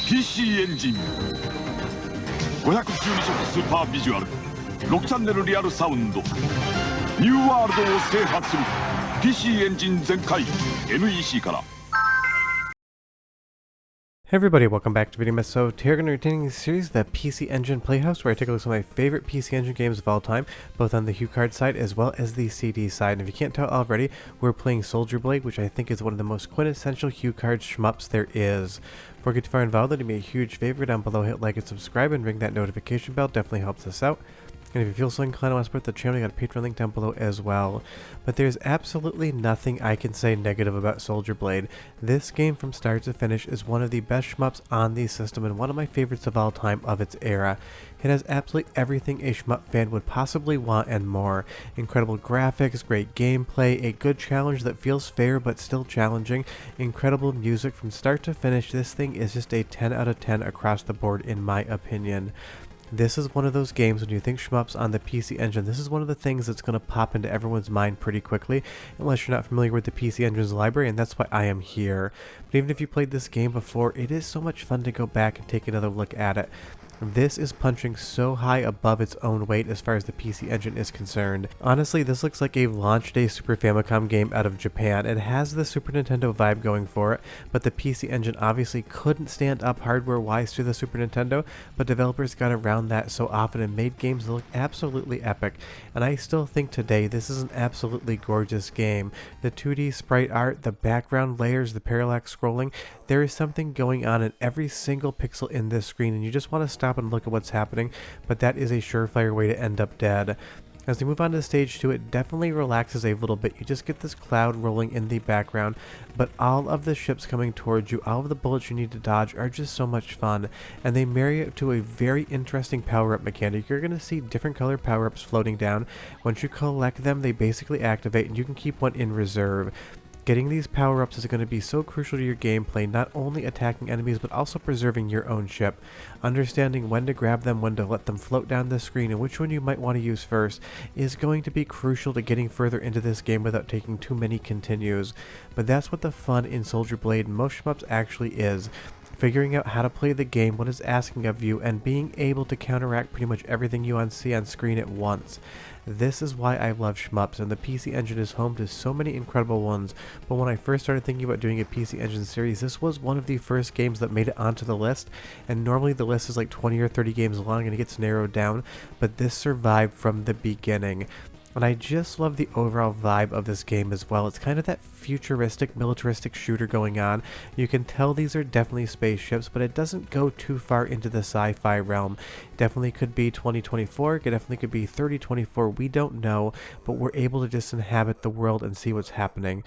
PC エンジン512色スーパービジュアル6チャンネルリアルサウンドニューワールドを制覇する PC エンジン全開 NEC から。 Hey everybody, welcome back to Video Mess. So today we're going to be continuing the series, the PC Engine Playhouse, where I take a look at some of my favorite PC Engine games of all time, both on the HuCard side as well as the CD side. And if you can't tell already, we're playing Soldier Blade, which I think is one of the most quintessential HuCard shmups there is. Before we get too far involved, let me a huge favor down below, hit like and subscribe and ring that notification bell, definitely helps us out. And if you feel so inclined to want to support the channel, you got a Patreon link down below as well. But there's absolutely nothing I can say negative about Soldier Blade. This game from start to finish is one of the best shmups on the system and one of my favorites of all time of its era. It has absolutely everything a shmup fan would possibly want and more. Incredible graphics, great gameplay, a good challenge that feels fair but still challenging, incredible music from start to finish. This thing is just a 10 out of 10 across the board in my opinion. This is one of those games when you think shmups on the PC Engine, this is one of the things that's going to pop into everyone's mind pretty quickly, unless you're not familiar with the PC Engine's library, and that's why I am here. But even if you played this game before, it is so much fun to go back and take another look at it. This is punching so high above its own weight as far as the PC Engine is concerned. Honestly, this looks like a launch day Super Famicom game out of Japan. It has the Super Nintendo vibe going for it, but the PC Engine obviously couldn't stand up hardware-wise to the Super Nintendo, but developers got around that so often and made games that look absolutely epic. And I still think today this is an absolutely gorgeous game. The 2D sprite art, the background layers, the parallax scrolling, there is something going on in every single pixel in this screen, and you just want to stop and look at what's happening, but that is a surefire way to end up dead. As we move on to stage 2, it definitely relaxes a little bit. You just get this cloud rolling in the background, but all of the ships coming towards you, all of the bullets you need to dodge are just so much fun, and they marry it to a very interesting power-up mechanic. You're going to see different color power-ups floating down. Once you collect them, they basically activate, and you can keep one in reserve. Getting these power-ups is going to be so crucial to your gameplay, not only attacking enemies but also preserving your own ship. Understanding when to grab them, when to let them float down the screen, and which one you might want to use first is going to be crucial to getting further into this game without taking too many continues. But that's what the fun in Soldier Blade and most shmups actually is. Figuring out how to play the game, what it's asking of you, and being able to counteract pretty much everything you see on screen at once. This is why I love shmups, and the PC Engine is home to so many incredible ones, but when I first started thinking about doing a PC Engine series, this was one of the first games that made it onto the list, and normally the list is like 20 or 30 games long and it gets narrowed down, but this survived from the beginning. And I just love the overall vibe of this game as well. It's kind of that futuristic, militaristic shooter going on. You can tell these are definitely spaceships, but it doesn't go too far into the sci-fi realm. Definitely could be 2024, it definitely could be 3024, we don't know, but we're able to just inhabit the world and see what's happening.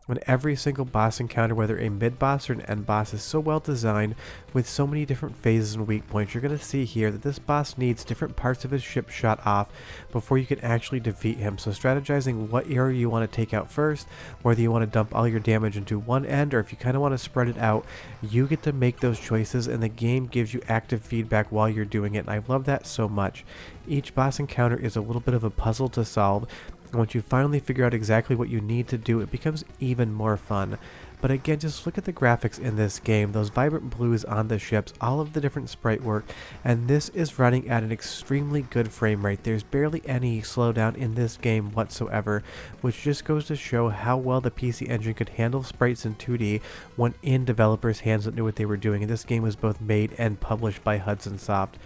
When every single boss encounter, whether a mid-boss or an end boss, is so well designed with so many different phases and weak points, you're going to see here that this boss needs different parts of his ship shot off before you can actually defeat him. So strategizing what area you want to take out first, whether you want to dump all your damage into one end or if you kind of want to spread it out, you get to make those choices and the game gives you active feedback while you're doing it. And I love that so much. Each boss encounter is a little bit of a puzzle to solve. Once you finally figure out exactly what you need to do, it becomes even more fun. But again, just look at the graphics in this game, those vibrant blues on the ships, all of the different sprite work, and this is running at an extremely good frame rate. There's barely any slowdown in this game whatsoever, which just goes to show how well the PC Engine could handle sprites in 2D when in developers' hands that knew what they were doing, and this game was both made and published by Hudson Soft.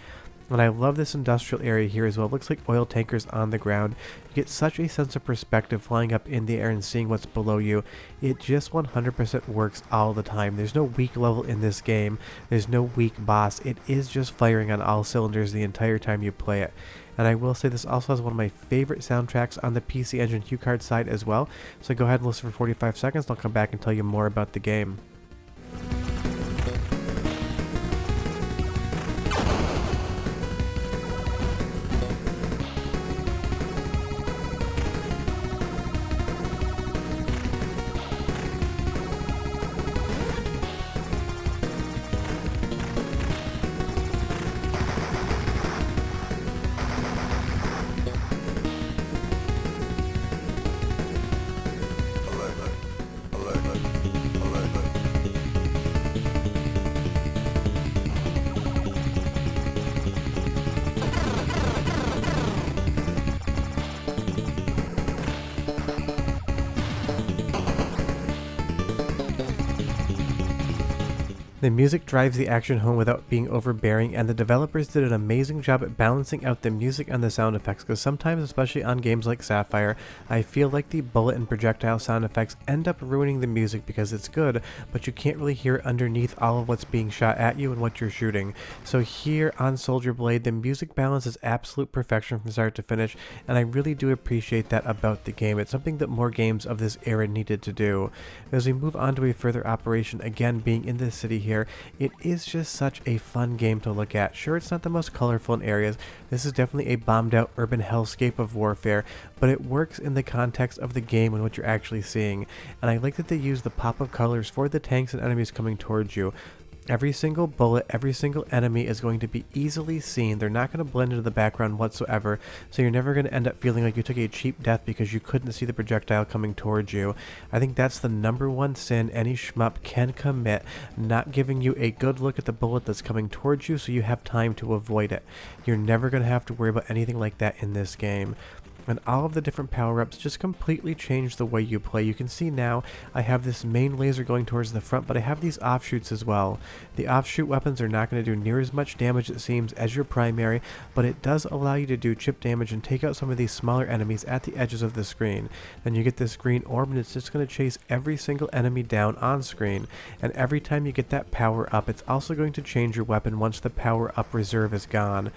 And I love this industrial area here as well. It looks like oil tankers on the ground. You get such a sense of perspective flying up in the air and seeing what's below you. It just 100% works all the time. There's no weak level in this game. There's no weak boss. It is just firing on all cylinders the entire time you play it. And I will say this also has one of my favorite soundtracks on the PC Engine HuCard side as well. So go ahead and listen for 45 seconds and I'll come back and tell you more about the game. The music drives the action home without being overbearing, and the developers did an amazing job at balancing out the music and the sound effects, because sometimes, especially on games like Sapphire, I feel like the bullet and projectile sound effects end up ruining the music because it's good, but you can't really hear it underneath all of what's being shot at you and what you're shooting. So here on Soldier Blade, the music balance is absolute perfection from start to finish, and I really do appreciate that about the game. It's something that more games of this era needed to do. As we move on to a further operation, again being in this city here, it is just such a fun game to look at. Sure, it's not the most colorful in areas. This is definitely a bombed out urban hellscape of warfare, but it works in the context of the game and what you're actually seeing. And I like that they use the pop of colors for the tanks and enemies coming towards you. Every single bullet, every single enemy is going to be easily seen. They're not going to blend into the background whatsoever, so you're never going to end up feeling like you took a cheap death because you couldn't see the projectile coming towards you. I think that's the #1 sin any shmup can commit, not giving you a good look at the bullet that's coming towards you so you have time to avoid it. You're never going to have to worry about anything like that in this game. And all of the different power-ups just completely change the way you play. You can see now I have this main laser going towards the front, but I have these offshoots as well. The offshoot weapons are not going to do near as much damage, it seems, as your primary, but it does allow you to do chip damage and take out some of these smaller enemies at the edges of the screen. Then you get this green orb, and it's just going to chase every single enemy down on screen. And every time you get that power-up, it's also going to change your weapon once the power-up reserve is gone.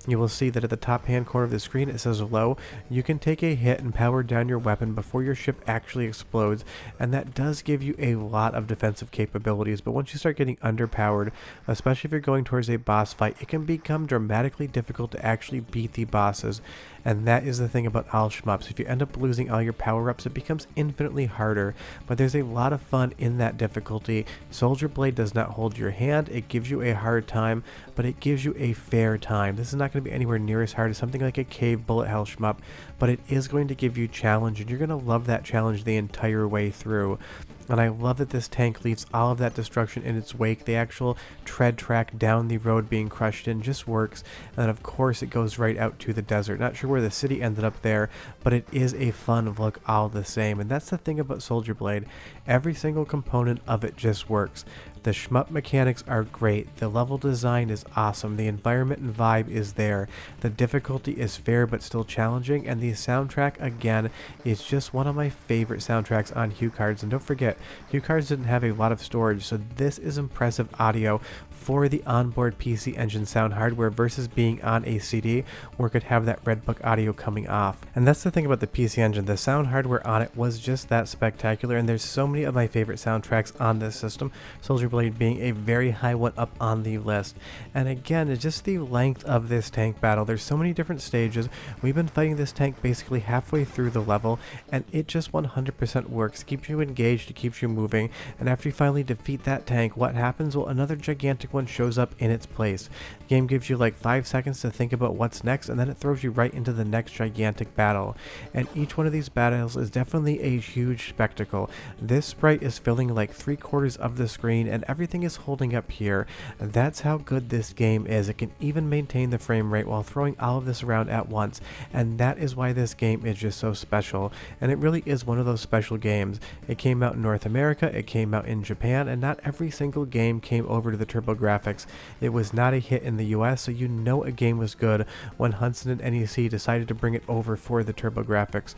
You will see that at the top hand corner of the screen it says low. You can take a hit and power down your weapon before your ship actually explodes, and that does give you a lot of defensive capabilities, but once you start getting underpowered, especially if you're going towards a boss fight, it can become dramatically difficult to actually beat the bosses. And that is the thing about all shmups. If you end up losing all your power-ups, it becomes infinitely harder, but there's a lot of fun in that difficulty. Soldier Blade does not hold your hand. It gives you a hard time, but it gives you a fair time. This is not going to be anywhere near as hard as something like a cave bullet hell shmup, but it is going to give you challenge, and you're going to love that challenge the entire way through. And I love that this tank leaves all of that destruction in its wake. The actual tread track down the road being crushed in just works. And then of course it goes right out to the desert. Not sure where the city ended up there, but it is a fun look all the same. And that's the thing about Soldier Blade. Every single component of it just works. The shmup mechanics are great, the level design is awesome, the environment and vibe is there, the difficulty is fair but still challenging, and the soundtrack, again, is just one of my favorite soundtracks on HuCards. And don't forget, HuCards didn't have a lot of storage, so this is impressive audio for the onboard PC Engine sound hardware versus being on a CD where it could have that Red Book audio coming off. And that's the thing about the PC Engine, the sound hardware on it was just that spectacular, and there's so many of my favorite soundtracks on this system, Soldier Blade being a very high one up on the list. And again, it's just the length of this tank battle. There's so many different stages. We've been fighting this tank basically halfway through the level, and it just 100% works. Keeps you engaged, it keeps you moving, and after you finally defeat that tank, what happens? Well, another gigantic one shows up in its place. The game gives you like 5 seconds to think about what's next, and then it throws you right into the next gigantic battle. And each one of these battles is definitely a huge spectacle. This sprite is filling like 3/4 of the screen, and everything is holding up here. That's how good this game is. It can even maintain the frame rate while throwing all of this around at once, and that is why this game is just so special. And it really is one of those special games. It came out in North America, it came out in Japan, and not every single game came over to the TurboGrafx. It was not a hit in the US, so you know a game was good when Hudson and NEC decided to bring it over for the TurboGrafx.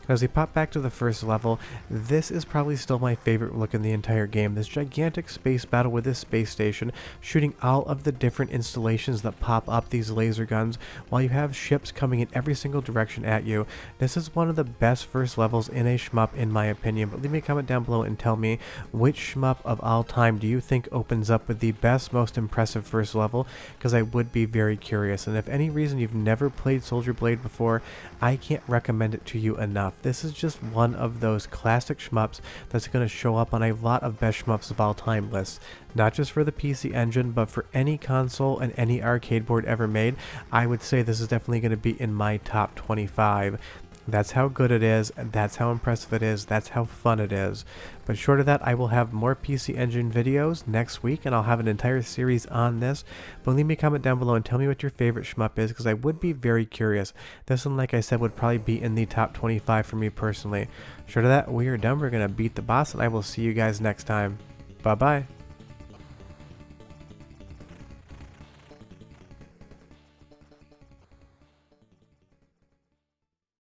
As we pop back to the first level, this is probably still my favorite look in the entire game. This gigantic space battle with this space station, shooting all of the different installations that pop up these laser guns, while you have ships coming in every single direction at you. This is one of the best first levels in a shmup in my opinion, but leave me a comment down below and tell me which shmup of all time do you think opens up with the best, most impressive first level, because I would be very curious. And if any reason you've never played Soldier Blade before, I can't recommend it to you enough. This is just one of those classic shmups that's going to show up on a lot of best shmups of all time lists. Not just for the PC Engine, but for any console and any arcade board ever made. I would say this is definitely going to be in my top 25. That's how good it is, that's how impressive it is, that's how fun it is. But short of that, I will have more PC Engine videos next week, and I'll have an entire series on this. But leave me a comment down below and tell me what your favorite shmup is, because I would be very curious. This one, like I said, would probably be in the top 25 for me personally. Short of that, we are done. We're going to beat the boss, and I will see you guys next time. Bye-bye.